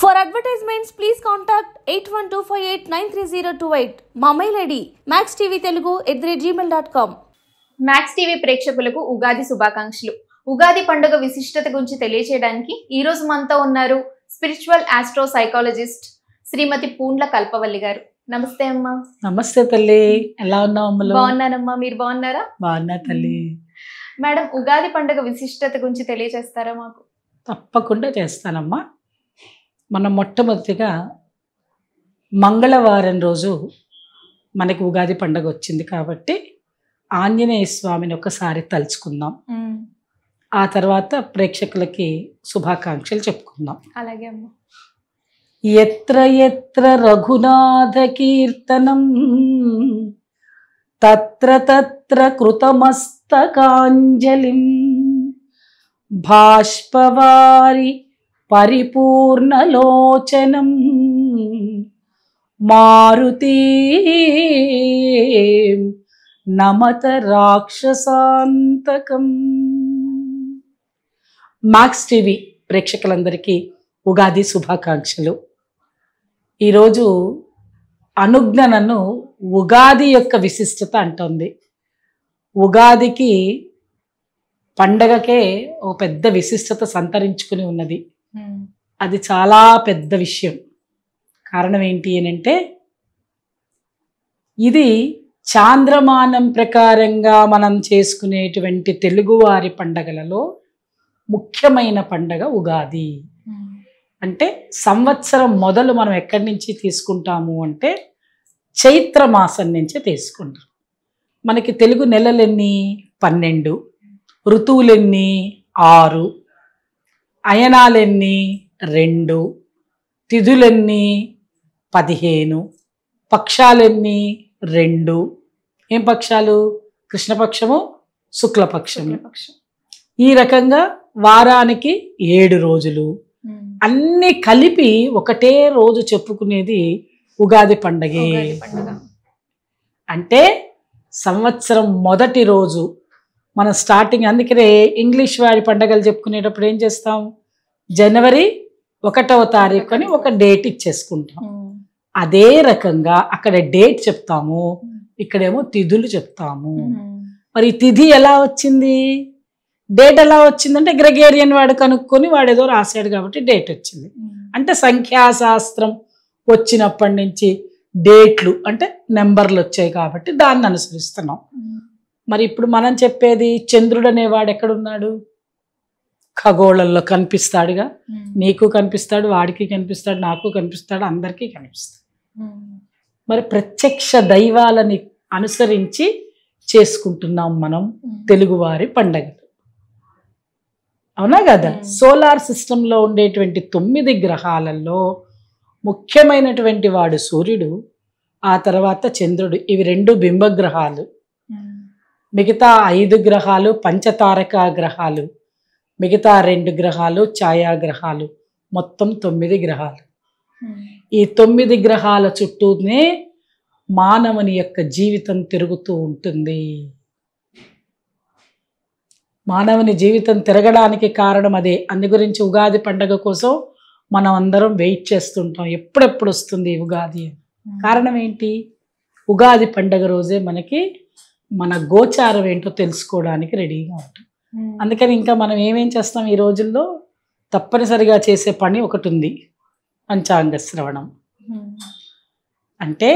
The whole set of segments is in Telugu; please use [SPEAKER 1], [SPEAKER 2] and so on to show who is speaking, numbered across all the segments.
[SPEAKER 1] For advertisements, please contact 8125893028. మా mail ID maxtvtelugu@gmail.com.
[SPEAKER 2] Max TV ప్రేక్షకులకు ఉగాది శుభాకాంక్షలు. ఉగాది పండుగ విశిష్టత గురించి తెలియజేయడానికి ఈ రోజు మనతో ఉన్నారు స్పిరిచువల్ ఆస్ట్రో సైకాలజిస్ట్ శ్రీమతి పూండ్ల కల్పవల్లి గారు. నమస్తే అమ్మా.
[SPEAKER 3] నమస్తే తల్లి, ఎలా ఉన్నావు?
[SPEAKER 2] బాగున్నానమ్మా, మీరు బాగున్నారా?
[SPEAKER 3] బాగున్నా తల్లి.
[SPEAKER 2] మేడం, ఉగాది పండుగ విశిష్టత గురించి తెలియజేస్తారా మాకు?
[SPEAKER 3] తప్పకుండా చేస్తానమ్మా. మనం మొట్టమొదటిగా మంగళవారం రోజు మనకి ఉగాది పండుగ వచ్చింది కాబట్టి ఆంజనేయ స్వామిని ఒకసారి తలుచుకుందాం. ఆ తర్వాత ప్రేక్షకులకి శుభాకాంక్షలు చెప్పుకుందాం.
[SPEAKER 2] అలాగే అమ్మా.
[SPEAKER 3] ఎత్ర ఎత్ర రఘునాథ కీర్తనం తత్ర తత్ర కృతమస్తకాంజలిం బాష్పవారి పరిపూర్ణలోచనం మారుతి నమత రాక్షసాంతకం. మ్యాక్స్ టీవీ ప్రేక్షకులందరికీ ఉగాది శుభాకాంక్షలు. ఈరోజు అనుజ్ఞ నన్ను ఉగాది యొక్క విశిష్టత అంటోంది. ఉగాదికి పండగకే ఓ పెద్ద విశిష్టత సంతరించుకుని ఉన్నది. అది చాలా పెద్ద విషయం. కారణం ఏంటి అనంటే, ఇది చాంద్రమానం ప్రకారంగా మనం చేసుకునేటువంటి తెలుగువారి పండగలలో ముఖ్యమైన పండగ ఉగాది. అంటే సంవత్సరం మొదలు మనం ఎక్కడి నుంచి తీసుకుంటాము అంటే చైత్ర మాసం నుంచి తీసుకుంటాం. మనకి తెలుగు నెలలెన్ని? 12, ఋతువులెన్ని? 6, అయనాలెన్ని? 2, తిథులెన్ని? 15, పక్షాలెన్ని? 2. ఏం పక్షాలు? కృష్ణపక్షము, శుక్లపక్షము. ఈ రకంగా వారానికి 7 రోజులు అన్ని కలిపి ఒకటే రోజు చెప్పుకునేది ఉగాది పండగే. అంటే సంవత్సరం మొదటి రోజు మనం స్టార్టింగ్. అందుకనే ఇంగ్లీష్ వారి పండగలు చెప్పుకునేటప్పుడు ఏం చేస్తాం? జనవరి 1వ తారీఖు అని ఒక డేట్ ఇచ్చేసుకుంటాం. అదే రకంగా అక్కడ డేట్ చెప్తాము, ఇక్కడేమో తిథులు చెప్తాము. మరి తిథి ఎలా వచ్చింది, డేట్ ఎలా వచ్చిందంటే గ్రెగేరియన్ వాడు కనుక్కొని వాడేదో రాశాడు కాబట్టి డేట్ వచ్చింది. అంటే సంఖ్యాశాస్త్రం వచ్చినప్పటి నుంచి డేట్లు అంటే నెంబర్లు వచ్చాయి కాబట్టి దాన్ని అనుసరిస్తున్నాం. మరి ఇప్పుడు మనం చెప్పేది చంద్రుడు అనేవాడు ఎక్కడున్నాడు? ఖగోళంలో కనిపిస్తాడుగా. నీకు కనిపిస్తాడు, వాడికి కనిపిస్తాడు, నాకు కనిపిస్తాడు, అందరికీ కనిపిస్తాడు. మరి ప్రత్యక్ష దైవాలని అనుసరించి చేసుకుంటున్నాం మనం తెలుగువారి పండగలు. అవునా కదా? సోలార్ సిస్టంలో ఉండేటువంటి 9 గ్రహాలలో ముఖ్యమైనటువంటి వాడు సూర్యుడు, ఆ తర్వాత చంద్రుడు. ఇవి 2 బింబగ్రహాలు. మిగతా 5 గ్రహాలు పంచతారక గ్రహాలు, మిగతా 2 గ్రహాలు ఛాయాగ్రహాలు. మొత్తం 9 గ్రహాలు. ఈ 9 గ్రహాల చుట్టూనే మానవుని యొక్క జీవితం తిరుగుతూ ఉంటుంది. మానవుని జీవితం తిరగడానికి కారణం అదే. అందు గురించి ఉగాది పండగ కోసం మనం అందరం వెయిట్ చేస్తుంటాం, ఎప్పుడెప్పుడు వస్తుంది ఉగాది. కారణం ఏంటి? ఉగాది పండగ రోజే మనకి మన గోచారం ఏంటో తెలుసుకోవడానికి రెడీగా ఉంటాం. అందుకని ఇంకా మనం ఏమేం చేస్తాం ఈ రోజుల్లో? తప్పనిసరిగా చేసే పని ఒకటి ఉంది, పంచాంగ శ్రవణం. అంటే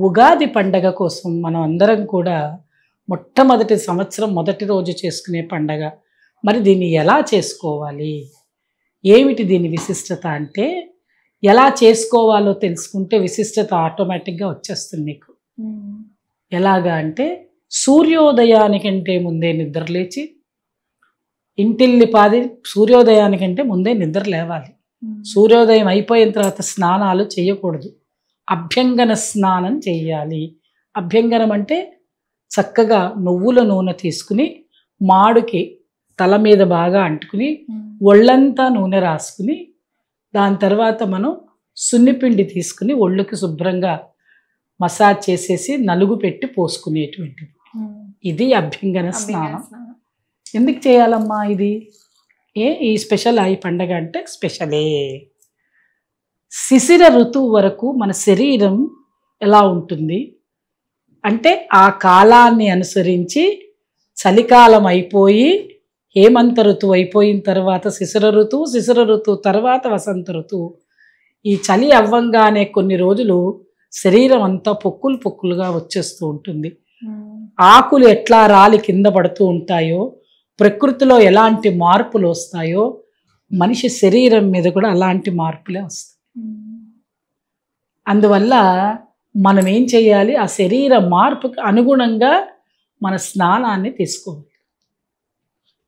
[SPEAKER 3] ఉగాది పండగ కోసం మనం అందరం కూడా మొట్టమొదటి సంవత్సరం మొదటి రోజు చేసుకునే పండగ. మరి దీన్ని ఎలా చేసుకోవాలి, ఏమిటి దీని విశిష్టత అంటే, ఎలా చేసుకోవాలో తెలుసుకుంటే విశిష్టత ఆటోమేటిక్గా వచ్చేస్తుంది నీకు. ఎలాగా అంటే, సూర్యోదయానికంటే ముందే నిద్రలేచి, ఇంటిల్లి పాది సూర్యోదయానికంటే ముందే నిద్ర లేవాలి. సూర్యోదయం అయిపోయిన తర్వాత స్నానాలు చేయకూడదు, అభ్యంగన స్నానం చేయాలి. అభ్యంగనం అంటే చక్కగా నువ్వుల నూనె తీసుకుని మాడుకి తల మీద బాగా అంటుకుని ఒళ్ళంతా నూనె రాసుకుని, దాని తర్వాత మనం సున్నిపిండి తీసుకుని ఒళ్ళుకి శుభ్రంగా మసాజ్ చేసేసి నలుగు పెట్టి పోసుకునేటువంటిది. ఇది అభ్యంగన స్నానం. ఎందుకు చేయాలమ్మా ఇది? ఈ స్పెషల్ ఈ పండగ అంటే స్పెషలే. శిశిర ఋతువు వరకు మన శరీరం ఎలా ఉంటుంది అంటే ఆ కాలాన్ని అనుసరించి చలికాలం అయిపోయి హేమంత ఋతువు అయిపోయిన తర్వాత శిశిర ఋతువు తర్వాత వసంత ఋతువు. ఈ చలి అవ్వంగానే కొన్ని రోజులు శరీరం అంతా పొక్కులుగా వచ్చేస్తూ ఉంటుంది. ఆకులు ఎట్లా రాలి కింద పడుతూ ఉంటాయో, ప్రకృతిలో ఎలాంటి మార్పులు వస్తాయో మనిషి శరీరం మీద కూడా అలాంటి మార్పులే వస్తాయి. అందువల్ల మనం ఏం చేయాలి, ఆ శరీర మార్పుకి అనుగుణంగా మన స్నానాన్ని తీసుకోవాలి.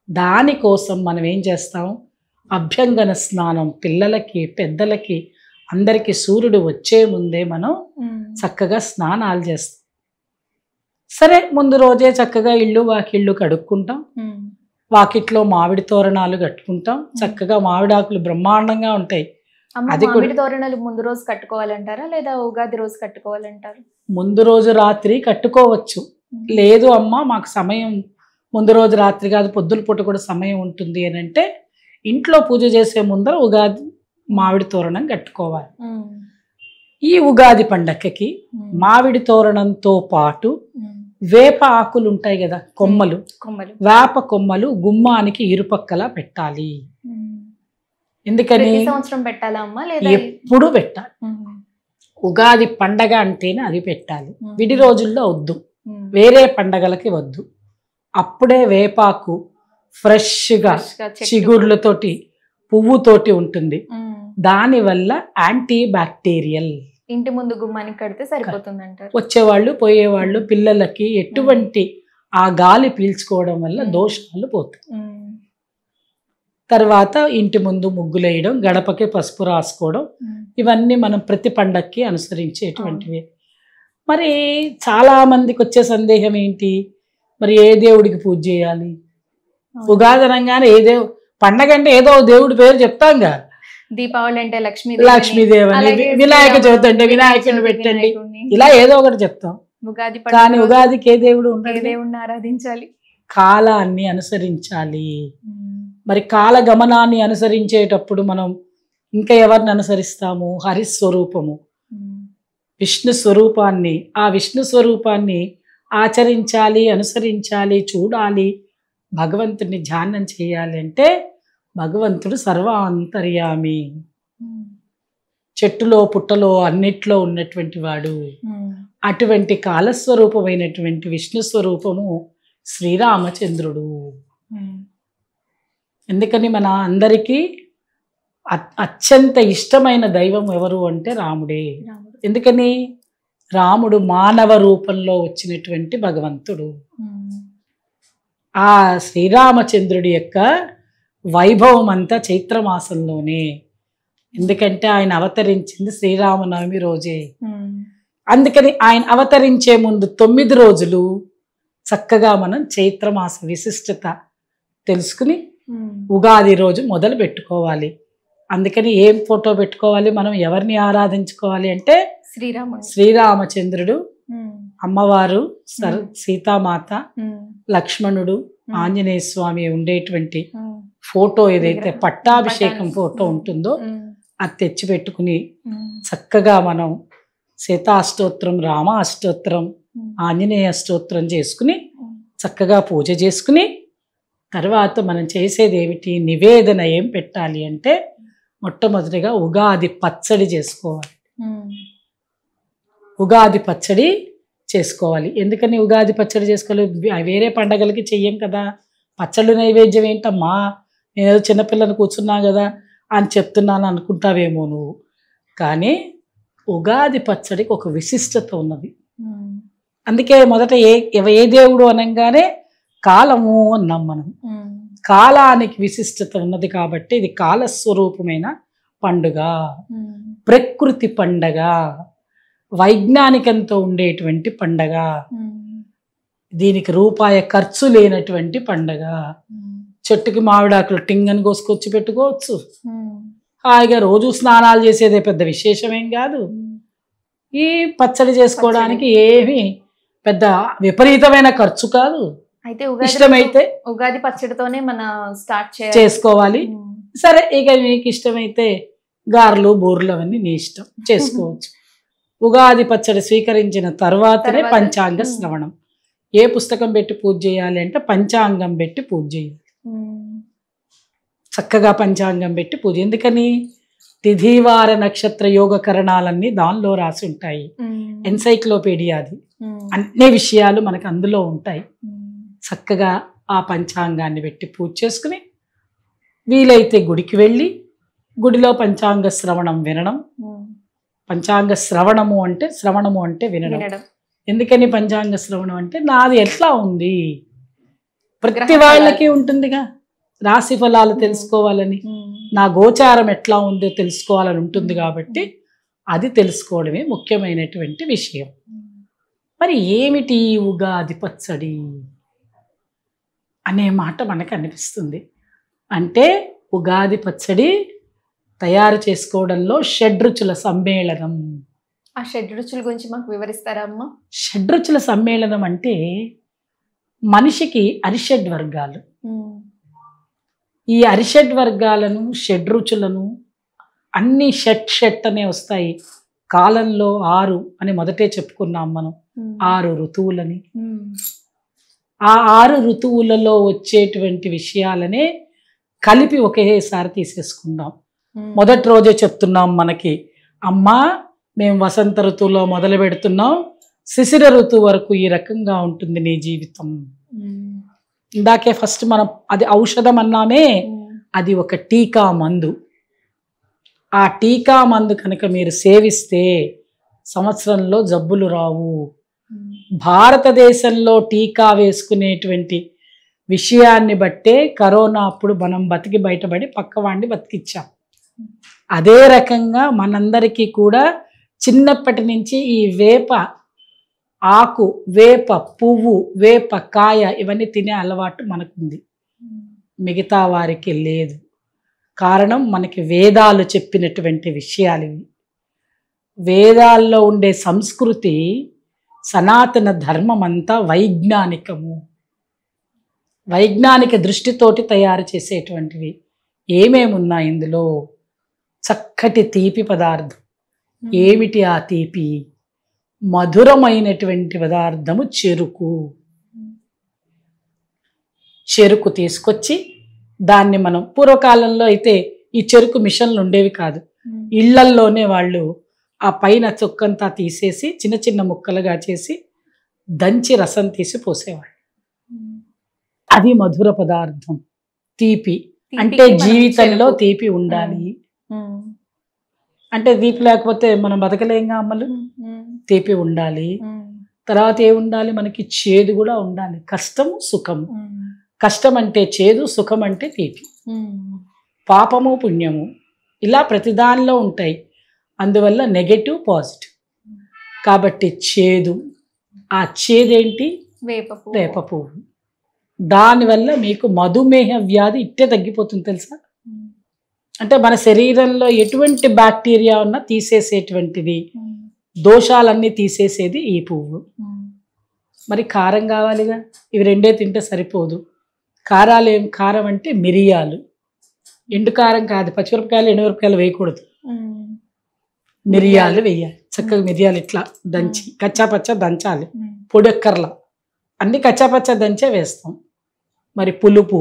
[SPEAKER 3] దానికోసం మనం ఏం చేస్తాం, అభ్యంగన స్నానం పిల్లలకి పెద్దలకి అందరికీ సూర్యుడు వచ్చే ముందే మనం చక్కగా స్నానాలు చేస్తాం. సరే ముందు రోజే చక్కగా ఇల్లు వాకిళ్ళు కడుక్కుంటాం, వాకిట్లో మామిడి తోరణాలు కట్టుకుంటాం, చక్కగా మామిడాకులు బ్రహ్మాండంగా ఉంటాయి.
[SPEAKER 2] అది మామిడి తోరణాలు ముందు రోజు కట్టుకోవాలంటారా లేదా ఉగాది రోజు కట్టుకోవాలంటారు?
[SPEAKER 3] ముందు రోజు రాత్రి కట్టుకోవచ్చు. లేదు అమ్మ మాకు సమయం ముందు రోజు రాత్రి కాదు పొద్దుల పూట కూడా సమయం ఉంటుంది అని అంటే ఇంట్లో పూజ చేసే ముందర ఉగాది మామిడి తోరణం కట్టుకోవాలి. ఈ ఉగాది పండగకి మామిడి తోరణంతో పాటు వేప ఆకులు ఉంటాయి కదా, కొమ్మలు, వేప కొమ్మలు గుమ్మానికి ఇరుపక్కలా పెట్టాలి. ఎందుకని
[SPEAKER 2] సంవత్సరం పెట్టాలా అమ్మా లేదా
[SPEAKER 3] ఎప్పుడు పెట్టాలి? ఉగాది పండగ అంటేనే అది పెట్టాలి. విడి రోజుల్లో వద్దు, వేరే పండగలకి వద్దు. అప్పుడే వేపాకు ఫ్రెష్గా చిగుర్లతోటి పువ్వుతోటి ఉంటుంది. దానివల్ల యాంటీ బ్యాక్టీరియల్.
[SPEAKER 2] ఇంటి ముందు గుమ్మానికి కడితే సరిపోతుంది అంటారు.
[SPEAKER 3] వచ్చేవాళ్ళు పోయేవాళ్ళు పిల్లలకి ఎటువంటి ఆ గాలి పీల్చుకోవడం వల్ల దోషాలు పోతాయి. తర్వాత ఇంటి ముందు ముగ్గులు వేయడం, గడపకి పసుపు రాసుకోవడం, ఇవన్నీ మనం ప్రతి పండక్కి అనుసరించేటువంటివి. మరి చాలా మందికి వచ్చే సందేహం ఏంటి, మరి ఏ దేవుడికి పూజ చేయాలి? ఉగాది అనగానే పండగ అంటే ఏదో దేవుడి పేరు చెప్తాంగా.
[SPEAKER 2] దీపావళి అంటే
[SPEAKER 3] లక్ష్మీదేవని, వినాయక చవితి అంటే వినాయకుడిని పెట్టండి, ఇలా ఏదో ఒకటి చెప్తాం. కానీ ఉగాదికి ఏ దేవుడు
[SPEAKER 2] దేవుడిని ఆరాధించాలి,
[SPEAKER 3] కాలాన్ని అనుసరించాలి. మరి కాల గమనాన్ని అనుసరించేటప్పుడు మనం ఇంకా ఎవరిని అనుసరిస్తాము? హరిస్వరూపము విష్ణు స్వరూపాన్ని, ఆ విష్ణు స్వరూపాన్ని ఆచరించాలి, అనుసరించాలి, చూడాలి. భగవంతుడిని ధ్యానం చేయాలి అంటే భగవంతుడు సర్వాంతర్యామి, చెట్టులో పుట్టలో అన్నిట్లో ఉన్నటువంటి వాడు. అటువంటి కాలస్వరూపమైనటువంటి విష్ణు స్వరూపము శ్రీరామచంద్రుడు. ఎందుకని మన అందరికీ అత్యంత ఇష్టమైన దైవం ఎవరు అంటే రాముడే. ఎందుకని? రాముడు మానవ రూపంలో వచ్చినటువంటి భగవంతుడు. ఆ శ్రీరామచంద్రుడి యొక్క వైభవం అంతా చైత్రమాసంలోనే. ఎందుకంటే ఆయన అవతరించింది శ్రీరామనవమి రోజే. అందుకని ఆయన అవతరించే ముందు 9 రోజులు చక్కగా మనం చైత్రమాస విశిష్టత తెలుసుకుని ఉగాది రోజు మొదలు పెట్టుకోవాలి. అందుకని ఏం ఫోటో పెట్టుకోవాలి, మనం ఎవరిని ఆరాధించుకోవాలి అంటే శ్రీరామచంద్రుడు, అమ్మవారు సీతామాత, లక్ష్మణుడు, ఆంజనేయ స్వామి ఉండేటువంటి ఫోటో ఏదైతే పట్టాభిషేకం ఫోటో ఉంటుందో అది తెచ్చి పెట్టుకుని చక్కగా మనం సీతాష్టోత్రం, రామ అష్టోత్రం, ఆంజనేయ స్తోత్రం చేసుకుని చక్కగా పూజ చేసుకుని తర్వాత మనం చేసేది ఏమిటి, నివేదన ఏం పెట్టాలి అంటే మొట్టమొదటిగా ఉగాది పచ్చడి చేసుకోవాలి. ఉగాది పచ్చడి చేసుకోవాలి. ఎందుకని ఉగాది పచ్చడి చేసుకోవాలి? వేరే పండగలకి చెయ్యం కదా. పచ్చళ్ళు నైవేద్యం ఏంటమ్మా, నేను ఏదో చిన్నపిల్లని కూర్చున్నా కదా అని చెప్తున్నాను అనుకుంటావేమో నువ్వు. కానీ ఉగాది పచ్చడికి ఒక విశిష్టత ఉన్నది. అందుకే మొదట ఏ దేవుడు అనగానే కాలము అన్నాం మనం. కాలానికి విశిష్టత ఉన్నది కాబట్టి ఇది కాలస్వరూపమైన పండుగ, ప్రకృతి పండగ, వైజ్ఞానికంతో ఉండేటువంటి పండగ, దీనికి రూపాయి ఖర్చు లేనటువంటి పండగ. చెట్టుకి మామిడాకులు టింగని కోసుకొచ్చి పెట్టుకోవచ్చు, హాయిగా రోజు స్నానాలు చేసేదే పెద్ద విశేషమేం కాదు. ఈ పచ్చడి చేసుకోవడానికి ఏమి పెద్ద విపరీతమైన ఖర్చు కాదు.
[SPEAKER 2] అయితే
[SPEAKER 3] ఇష్టమైతే
[SPEAKER 2] ఉగాది పచ్చడితోనే మన స్టార్ట్
[SPEAKER 3] చేసుకోవాలి. సరే ఇక మీకు ఇష్టమైతే గారెలు బూర్లు అవన్నీ నీ ఇష్టం చేసుకోవచ్చు. ఉగాది పచ్చడి స్వీకరించిన తర్వాతనే పంచాంగ శ్రవణం. ఏ పుస్తకం పెట్టి పూజ చేయాలి అంటే పంచాంగం పెట్టి పూజ చేయాలి. చక్కగా పంచాంగం పెట్టి పూజ. ఎందుకని? తిథివార నక్షత్ర యోగకరణాలన్నీ దానిలో రాసి ఉంటాయి. ఎన్సైక్లోపీడియా అది. అన్ని విషయాలు మనకు అందులో ఉంటాయి. చక్కగా ఆ పంచాంగాన్ని పెట్టి పూజ చేసుకుని వీలైతే గుడికి వెళ్ళి గుడిలో పంచాంగ శ్రవణం వినడం. పంచాంగ శ్రవణము అంటే వినడం. ఎందుకని పంచాంగ శ్రవణం అంటే నాది ఎట్లా ఉంది, ప్రతి వాళ్ళకి ఉంటుందిగా, రాశి ఫలాలు తెలుసుకోవాలని, నా గోచారం ఎట్లా ఉందో తెలుసుకోవాలని ఉంటుంది. కాబట్టి అది తెలుసుకోవడమే ముఖ్యమైనటువంటి విషయం. మరి ఏమిటి ఉగాది పచ్చడి అనే మాట మనకు అనిపిస్తుంది. అంటే ఉగాది పచ్చడి తయారు చేసుకోవడంలో షడ్రుచుల సమ్మేళనం.
[SPEAKER 2] ఆ షడ్రుచుల గురించి మాకు వివరిస్తారా అమ్మ?
[SPEAKER 3] షడ్రుచుల సమ్మేళనం అంటే మనిషికి అరిషడ్ వర్గాలు. ఈ అరిషడ్ వర్గాలను, షడ్రుచులను అన్ని షట్ అనే వస్తాయి. కాలంలో 6 అని మొదటే చెప్పుకున్నాం మనం. 6 ఋతువులని. ఆ 6 ఋతువులలో వచ్చేటువంటి విషయాలనే కలిపి ఒకేసారి తీసేసుకుందాం. మొదటి రోజే చెప్తున్నాం మనకి, అమ్మా మేము వసంత ఋతువులో మొదలు పెడుతున్నాం, శిశిర ఋతువు వరకు ఈ రకంగా ఉంటుంది నీ జీవితం. ఇందాకే ఫస్ట్ మనం అది ఔషధం అన్నామే, అది ఒక టీకా మందు. ఆ టీకా మందు కనుక మీరు సేవిస్తే సంవత్సరంలో జబ్బులు రావు. భారతదేశంలో టీకా వేసుకునేటువంటి విషయాన్ని బట్టే కరోనా అప్పుడు మనం బతికి బయటపడి పక్కవాడిని బతికిచ్చాం. అదే రకంగా మనందరికీ కూడా చిన్నప్పటి నుంచి ఈ వేప ఆకు, వేప పువ్వు, వేప కాయ ఇవన్నీ తినే అలవాటు మనకుంది, మిగతా వారికి లేదు. కారణం మనకి వేదాలు చెప్పినటువంటి విషయాలు ఇవి. వేదాల్లో ఉండే సంస్కృతి, సనాతన ధర్మం అంతా వైజ్ఞానికము, వైజ్ఞానిక దృష్టితోటి తయారు చేసేటువంటివి. ఏమేమున్నాయి ఇందులో? చక్కటి తీపి పదార్థం. ఏమిటి ఆ తీపి? మధురమైనటువంటి పదార్థము చెరుకు. చెరుకు తీసుకొచ్చి దాన్ని మనం, పూర్వకాలంలో అయితే ఈ చెరుకు మిషన్లు ఉండేవి కాదు, ఇళ్లల్లోనే వాళ్ళు ఆ పైన చొక్కంతా తీసేసి చిన్న చిన్న ముక్కలుగా చేసి దంచి రసం తీసి పోసేవాళ్ళు. అది మధుర పదార్థం, తీపి. అంటే జీవితంలో తీపి ఉండాలి. అంటే తీపి లేకపోతే మనం బతకలేంగా అమ్మలు. తీపి ఉండాలి. తర్వాత ఏముండాలి మనకి? చేదు కూడా ఉండాలి. కష్టము సుఖము. కష్టం అంటే చేదు, సుఖం అంటే తీపి. పాపము పుణ్యము ఇలా ప్రతిదానిలో ఉంటాయి. అందువల్ల నెగటివ్ పాజిటివ్. కాబట్టి చేదు, ఆ చేదేంటి? వేప పువ్వు. దానివల్ల మీకు మధుమేహ వ్యాధి ఇట్టే తగ్గిపోతుంది తెలుసా. అంటే మన శరీరంలో ఎటువంటి బ్యాక్టీరియా ఉన్నా తీసేసేటువంటిది, దోషాలన్నీ తీసేసేది ఈ పువ్వు. మరి కారం కావాలిగా, ఇవి రెండే తింటే సరిపోదు. కారాలు ఏం? కారం అంటే మిరియాలు. ఎండు కారం కాదు, పచ్చిమిరపకాయలు ఎండుమిరపకాయలు వేయకూడదు, మిరియాలు వేయాలి. చక్కగా మిరియాలు ఇట్లా దంచి కచ్చాపచ్చ దంచాలి. పొడెక్కర్ల అన్ని కచ్చాపచ్చ దంచే వేస్తాం. మరి పులుపు,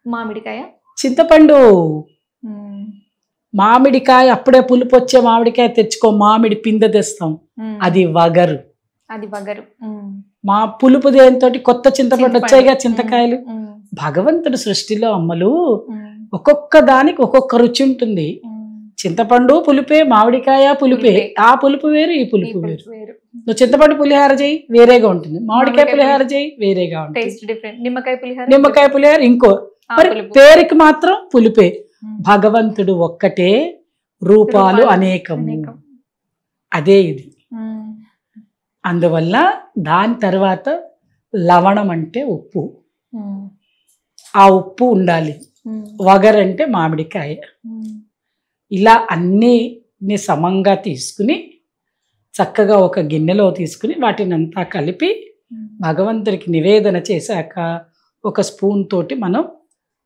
[SPEAKER 2] మామిడికాయ,
[SPEAKER 3] చింతపండు. మామిడికాయ అప్పుడే పులుపు వచ్చే మామిడికాయ తెచ్చుకో, మామిడి పిందె తెస్తాం, అది వగరు. మా పులుపు దేంతో? కొత్త చింతపండు వచ్చాయిగా చింతకాయలు. భగవంతుడు సృష్టిలో అమ్మలు ఒక్కొక్క దానికి ఒక్కొక్క రుచి ఉంటుంది. చింతపండు పులిపే, మామిడికాయ పులిపే. ఆ పులుపు వేరు, ఈ పులుపు వేరు. నువ్వు చింతపండు పులిహార చేయి వేరేగా ఉంటుంది, మామిడికాయ పులిహార చేయి వేరేగా ఉంటుంది, నిమ్మకాయ పులిహార ఇంకో. మరి పేరుకి మాత్రం పులిపే. భగవంతుడు ఒక్కటే, రూపాలు అనేకము. అదే ఇది. అందువల్ల దాని తర్వాత లవణం అంటే ఉప్పు. ఆ ఉప్పు ఉండాలి. వగరంటే మామిడికాయ. ఇలా అన్నీ సమంగా తీసుకుని చక్కగా ఒక గిన్నెలో తీసుకుని వాటిని అంతా కలిపి భగవంతుడికి నివేదన చేశాక ఒక స్పూన్ తోటి మనం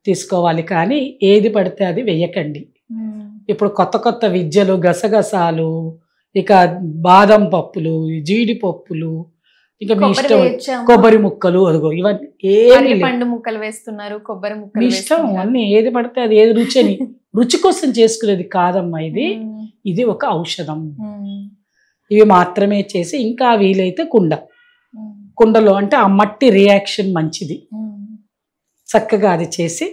[SPEAKER 3] తీసుకోవాలి. కానీ ఏది పడితే అది వేయకండి. ఇప్పుడు కొత్త కొత్త విద్యలు, గసగసాలు, ఇక బాదం పప్పులు, జీడిపప్పులు, ఇక మీ ఇష్టం కొబ్బరి ముక్కలు, అదిగో ఇవన్నీ ఏమి లేవు.
[SPEAKER 2] పండు ముక్కలు వేస్తున్నారు, కొబ్బరి
[SPEAKER 3] మీ
[SPEAKER 2] ముక్కలు
[SPEAKER 3] ఇష్టం అన్ని ఏది పడితే అది, ఏది రుచి అని రుచి కోసం చేసుకునేది కాదమ్మా ఇది. ఇది ఒక ఔషధం. ఇవి మాత్రమే చేసి, ఇంకా వీలైతే కుండలో అంటే ఆ మట్టి రియాక్షన్ మంచిది, చక్కగా అది చేసి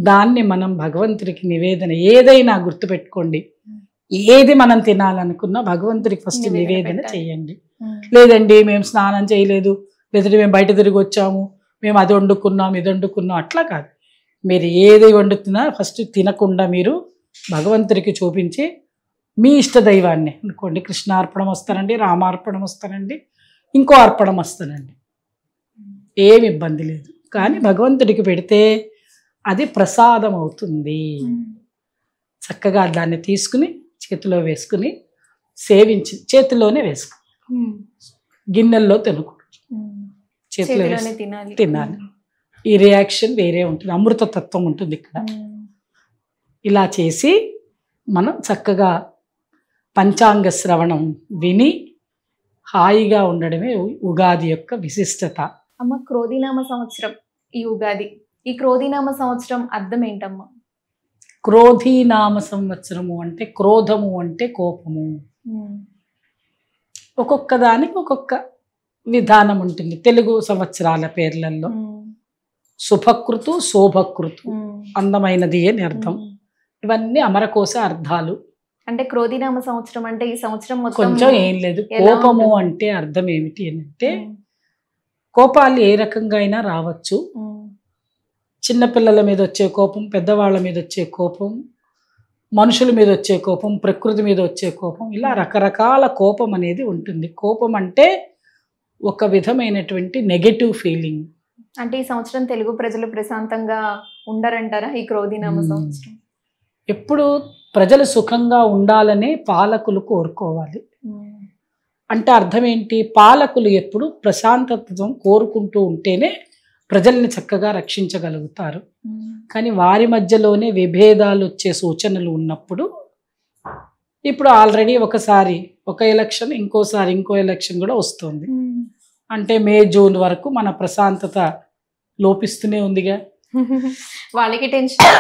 [SPEAKER 3] దాన్ని మనం భగవంతుడికి నివేదన, ఏదైనా గుర్తుపెట్టుకోండి, ఏది మనం తినాలనుకున్నా భగవంతుడికి ఫస్ట్ నివేదన చేయండి. లేదండి మేము స్నానం చేయలేదు, లేదంటే మేము బయట తిరిగి వచ్చాము, మేము అది వండుకున్నాం ఇది వండుకున్నాం, అట్లా కాదు. మీరు ఏది వండుతున్నా ఫస్ట్ తినకుండా మీరు భగవంతుడికి చూపించి, మీ ఇష్ట దైవాన్ని అనుకోండి, కృష్ణార్పణం వస్తానండి, రామార్పణం వస్తానండి, ఇంకో అర్పణం వస్తానండి, ఏమి ఇబ్బంది లేదు. కానీ భగవంతుడికి పెడితే అది ప్రసాదం అవుతుంది. చక్కగా దాన్ని తీసుకుని చేతిలో వేసుకుని సేవించి, చేతిలోనే వేసుకో, గిన్నెల్లో తినకూడదు, చేతిలో తినాలి. ఈ రియాక్షన్ వేరే ఉంటుంది, అమృతతత్వం ఉంటుంది ఇక్కడ. ఇలా చేసి మనం చక్కగా పంచాంగ శ్రవణం విని హాయిగా ఉండడమే ఉగాది యొక్క విశిష్టత.
[SPEAKER 2] అమ్మ, క్రోధినామ సంవత్సరం ఈ ఉగాది, ఈ క్రోధినామ సంవత్సరం అర్థం ఏంటమ్మా?
[SPEAKER 3] క్రోధినామ సంవత్సరము అంటే క్రోధము అంటే కోపము. ఒక్కొక్క దానికి ఒక్కొక్క విధానం ఉంటుంది. తెలుగు సంవత్సరాల పేర్లలో శుభకృతు, శోభకృతు, అందమైనది అని అర్థం. ఇవన్నీ అమరకోశ అర్థాలు.
[SPEAKER 2] అంటే క్రోధినామ సంవత్సరం అంటే ఈ సంవత్సరం
[SPEAKER 3] కొంచెం ఏం లేదు. కోపము అంటే అర్థం ఏమిటి అంటే, కోపాలు ఏ రకంగా అయినా రావచ్చు. చిన్నపిల్లల మీద వచ్చే కోపం, పెద్దవాళ్ళ మీద వచ్చే కోపం, మనుషుల మీద వచ్చే కోపం, ప్రకృతి మీద వచ్చే కోపం, ఇలా రకరకాల కోపం అనేది ఉంటుంది. కోపం అంటే ఒక విధమైనటువంటి నెగటివ్ ఫీలింగ్.
[SPEAKER 2] అంటే ఈ సంవత్సరం తెలుగు ప్రజలు ప్రశాంతంగా ఉండరంటారా ఈ క్రోధినామ సంవత్సరం?
[SPEAKER 3] ఎప్పుడు ప్రజలు సుఖంగా ఉండాలనే పాలకులు కోరుకోవాలి. అంటే అర్థం ఏంటి? పాలకులు ఎప్పుడు ప్రశాంతత్వం కోరుకుంటూ ఉంటేనే ప్రజల్ని చక్కగా రక్షించగలుగుతారు. కానీ వారి మధ్యలోనే విభేదాలు వచ్చే సూచనలు ఉన్నప్పుడు, ఇప్పుడు ఆల్రెడీ ఒకసారి ఒక ఎలక్షన్, ఇంకోసారి ఇంకో ఎలక్షన్ కూడా వస్తుంది. అంటే మే, జూన్ వరకు మన ప్రశాంతత లోపిస్తూనే ఉందిగా.
[SPEAKER 2] వాళ్ళకి టెన్షన్,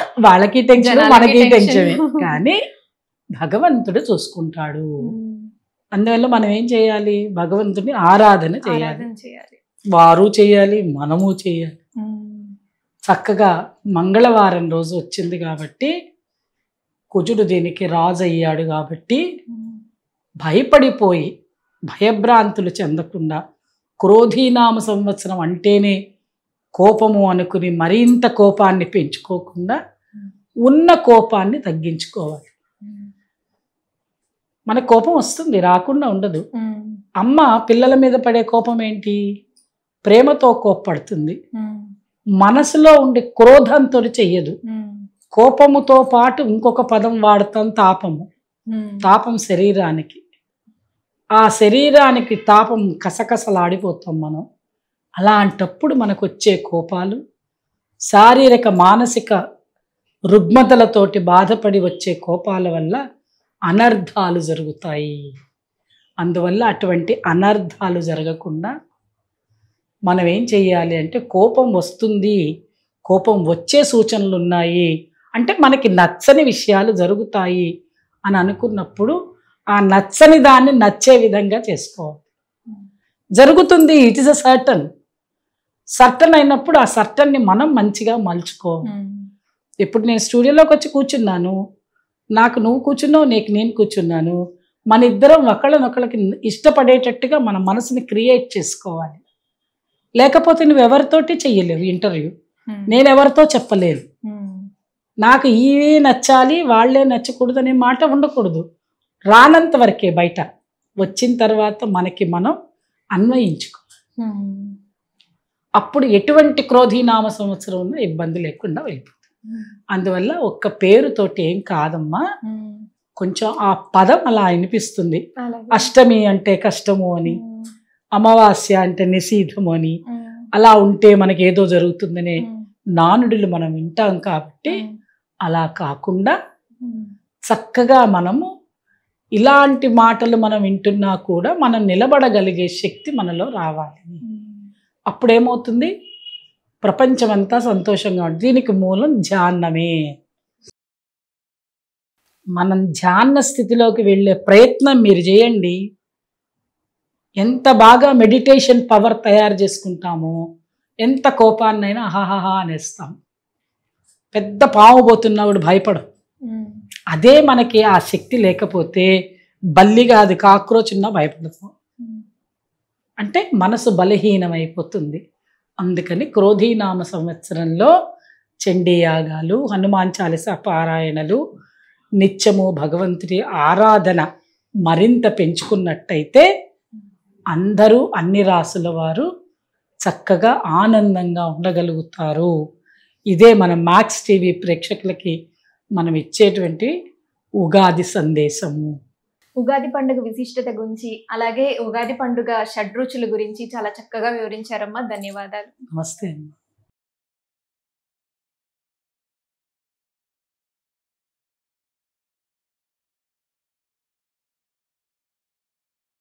[SPEAKER 3] మనకి టెన్షన్. కానీ భగవంతుడు చూసుకుంటాడు. అందువల్ల మనం ఏం చేయాలి? భగవంతుడిని ఆరాధన చేయాలి. వారు చేయాలి, మనము చేయాలి. చక్కగా మంగళవారం రోజు వచ్చింది కాబట్టి, కుజుడు దీనికి రాజు అయ్యాడు కాబట్టి, భయపడిపోయి భయభ్రాంతులు చెందకుండా, క్రోధీనామ సంవత్సరం అంటేనే కోపము అనుకుని మరింత కోపాన్ని పెంచుకోకుండా ఉన్న కోపాన్ని తగ్గించుకోవాలి. మన కోపం వస్తుంది, రాకుండా ఉండదు. అమ్మ పిల్లల మీద పడే కోపం ఏంటి? ప్రేమతో కోప్పడుతుంది. మనసులో ఉండే క్రోధంతో చెయ్యదు. కోపముతో పాటు ఇంకొక పదం వాడతాం, తాపము. తాపం శరీరానికి, ఆ శరీరానికి తాపం కసకసలాడిపోతాం మనం. అలాంటప్పుడు మనకు వచ్చే కోపాలు శారీరక మానసిక రుగ్మతలతోటి బాధపడి వచ్చే కోపాల వల్ల అనర్థాలు జరుగుతాయి. అందువల్ల అటువంటి అనర్థాలు జరగకుండా మనం ఏం చెయ్యాలి అంటే, కోపం వస్తుంది, కోపం వచ్చే సూచనలు ఉన్నాయి అంటే మనకి నచ్చని విషయాలు జరుగుతాయి అని అనుకున్నప్పుడు, ఆ నచ్చని దాన్ని నచ్చే విధంగా చేసుకోవాలి. జరుగుతుంది, ఇట్ ఈస్ అ సర్టన్ అయినప్పుడు ఆ సర్టన్ని మనం మంచిగా మలుచుకోవాలి. ఇప్పుడు నేను స్టూడియోలోకి వచ్చి కూర్చున్నాను, నాకు నువ్వు కూర్చున్నావు, నీకు నేను కూర్చున్నాను, మన ఇద్దరం ఒకళ్ళనొకళ్ళకి ఇష్టపడేటట్టుగా మన మనసుని క్రియేట్ చేసుకోవాలి. లేకపోతే నువ్వు ఎవరితోటి చెయ్యలేవు ఇంటర్వ్యూ, నేను ఎవరితో చెప్పలేను. నాకు ఇవే నచ్చాలి, వాళ్ళే నచ్చకూడదు అనే మాట ఉండకూడదు. రానంత వరకే, బయట వచ్చిన తర్వాత మనకి మనం అన్వయించుకో. అప్పుడు ఎటువంటి క్రోధీనామ సంవత్సరం ఉన్నా ఇబ్బంది లేకుండా వెళ్ళిపోతుంది. అందువల్ల ఒక్క పేరుతోటి ఏం కాదమ్మా, కొంచెం ఆ పదం అలా అనిపిస్తుంది. అష్టమి అంటే కష్టము అని, అమావాస్య అంటే నిషీధము అని, అలా ఉంటే మనకి ఏదో జరుగుతుందనే నానుడులు మనం వింటాం. కాబట్టి అలా కాకుండా చక్కగా మనము ఇలాంటి మాటలు మనం వింటున్నా కూడా మనం నిలబడగలిగే శక్తి మనలో రావాలి. అప్పుడేమవుతుంది, ప్రపంచమంతా సంతోషంగా ఉంటుంది. దీనికి మూలం ధ్యానమే. మనం ధ్యాన స్థితిలోకి వెళ్ళే ప్రయత్నం మీరు చేయండి. ఎంత బాగా మెడిటేషన్ పవర్ తయారు చేసుకుంటామో, ఎంత కోపాన్నైనా హాహాహా అనేస్తాం. పెద్ద పాము పోతున్నప్పుడు భయపడం. అదే మనకి ఆ శక్తి లేకపోతే బల్లిగా అది కాక్రోచ్ ఉన్నా భయపడతాం. అంటే మనసు బలహీనమైపోతుంది. అందుకని క్రోధీనామ సంవత్సరంలో చండీ యాగాలు, హనుమాన్ చాలీస పారాయణలు, నిత్యము భగవంతుడి ఆరాధన మరింత పెంచుకున్నట్టయితే అందరూ అన్ని రాసుల వారు చక్కగా ఆనందంగా ఉండగలుగుతారు. ఇదే మన మ్యాక్స్ టీవీ ప్రేక్షకులకి మనం ఇచ్చేటువంటి ఉగాది సందేశము.
[SPEAKER 2] ఉగాది పండుగ విశిష్టత గురించి, అలాగే ఉగాది పండుగ షడ్రుచుల గురించి చాలా చక్కగా వివరించారమ్మా. ధన్యవాదాలు.
[SPEAKER 3] నమస్తే అమ్మ.